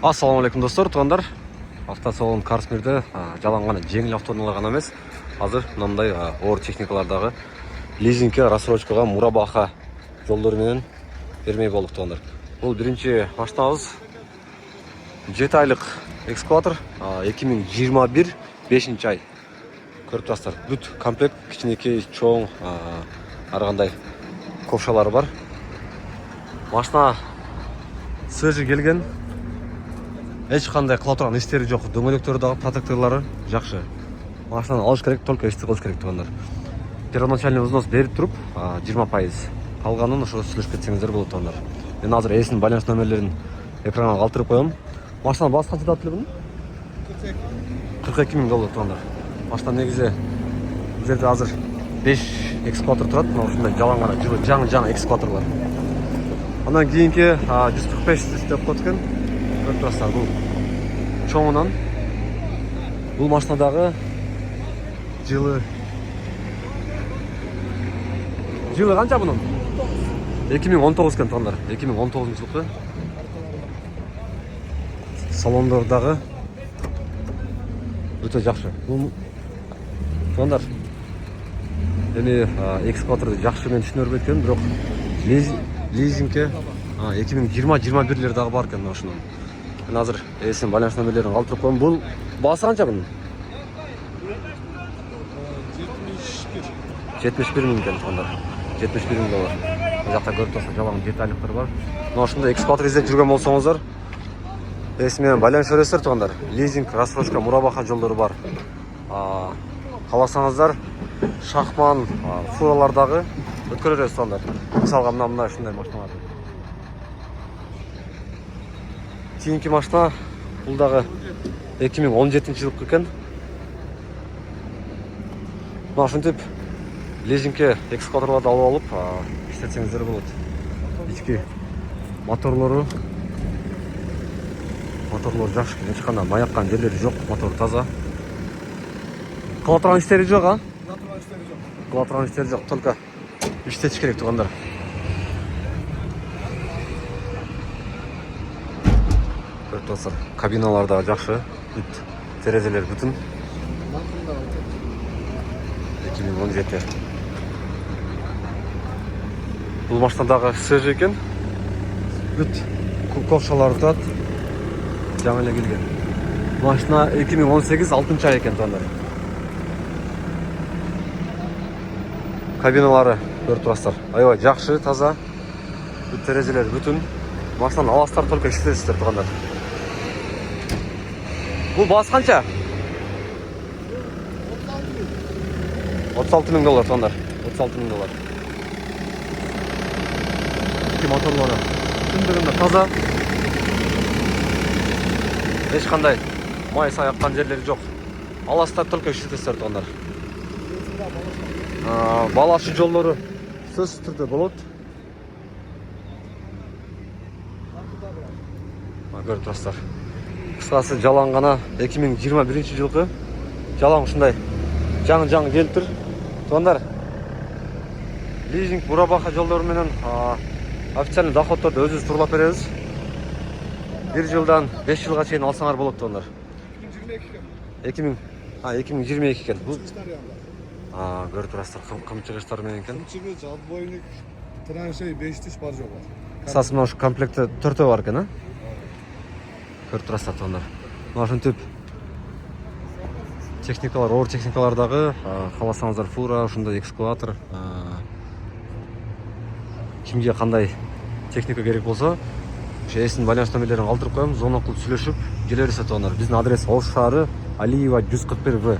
Ассалаумалейкум достор, туғандар. Автосалон Карсмирде жалаң ғана жеңіл автоунаалар ғана емес, азыр мынандай оор техникалардағы лизингке, рассрочкаға, мурабаха жолдары менен бермей болдық туғандар. Бұл бірінші машинабыз 7 айлық экскаватор, 2021 5 ай. Көріп тұрсыздар, бүт комплект, кичинекей, чоң, арғандай ковшалары бар. Машина свежий келген. Ешқандай қылау істері жоқ, дөңгелектердегі протекторлары жақсы. Машинаны алыш керек, только істі қылыш керек туғандар. Первоначальный взнос беріп тұрып, 20%. Қалғанын ошо сүйлөшүп кетсеңиздер болот туғандар. Мен азыр эсин байланыш номерлерин экранга калтырып коем. Машина басы канча деп атылды? 42 000 доллар туғандар. Машина негизи бул жерде азыр 5 экскаватор турат, мына ушундай жалаң гана жаңы экскаваторлор. Андан кийинки 145 деп коет экен. Көрүп турасыздар, бул чоңунан. Бул машинадагы жылы канча бунун? 2019 экен туғандар. 2019 жылкы. Салондордагы өтө жакшы. Бул туғандар. Эми экскаваторду жакшы мен түшүнөр экен, бирок лизингке 2020-21 дагы бар экен ошонун. Мен азыр эсин байланыш номерлерин калтырып коем. Бул баасы канча бунун? 71 000 экен туғандар. 71 000 доллар. Бұл жақта көріп тұрсыздар, жалаң 7 айлықтар бар. Мына ошондой экскаватор издеп жүрген болсоңуздар, эсимен байланыша бересиздер туғандар. Лизинг, рассрочка, мурабаха жолдору бар. Кааласаңыздар, шахман, фуралардагы өткөрө бересиз туғандар. Мисалга мына ушундай машиналар. Кийинки машина бул дагы 2017 жылкы экен. Мына ушинтип лизингке экскаваторларды алып иштетсеңиздер болот. Ички моторлору жакшы, эч кандай маяккан жерлери жок, мотор таза. Кылатырган иштери жок, а? Кылатырган иштери жок, только иштетиш керек туғандар. Көрүп турсыздар, кабиналар да жакшы, бүт терезелер бүтүн. 2017. Бұл машинадагы свежий экен. Бүт ковшалар турат. Жаңы эле келген. Машина 2018 6 ай экен туғандар. Кабиналары көрүп турасыздар. Аябай жакшы, таза. Бүт терезелер бүтүн. Машинаны аласыздар, только иштетесиздер туғандар. Бул баасы канча? 36 000 доллар туғандар. 36 000 доллар. İki motorları tündüründe таза. Ешқандай май саяққан жерлері жоқ. Аластар только иштетесиздер туғандар. Балашы жолдары сөзсүз түрдө болот. Көрүп турасыздар. Кыскасы жалаң гана 2021 жылкы жалаң ушундай жаңы келип тур. Туғандар, лизинг, мурабаха жолдору менен официальный доходторду өзүбүз турлап беребиз. 1 жылдан 5 жылга чейин алсаңар болот туғандар. 2022 экен. Бул көрүп турасыздар, кым чыгыштар менен экен. Чыгыш, отбойник, траншей 5 тиш бар жок. Кысасы мына ушу комплектте 4 бар экен, а? Көрүп турасыздар туғандар. Мына ушинтип техникалар, оор техникалардагы, кааласаңыздар фура, ушундай экскаватор, кимге кандай техника керек болсо, ошо эсин байланыш номерлерин калтырып коем, звонок кылып сүйлөшүп келе бересиздер туғандар. Биздин адрес Ош шаары, Алиева 141В.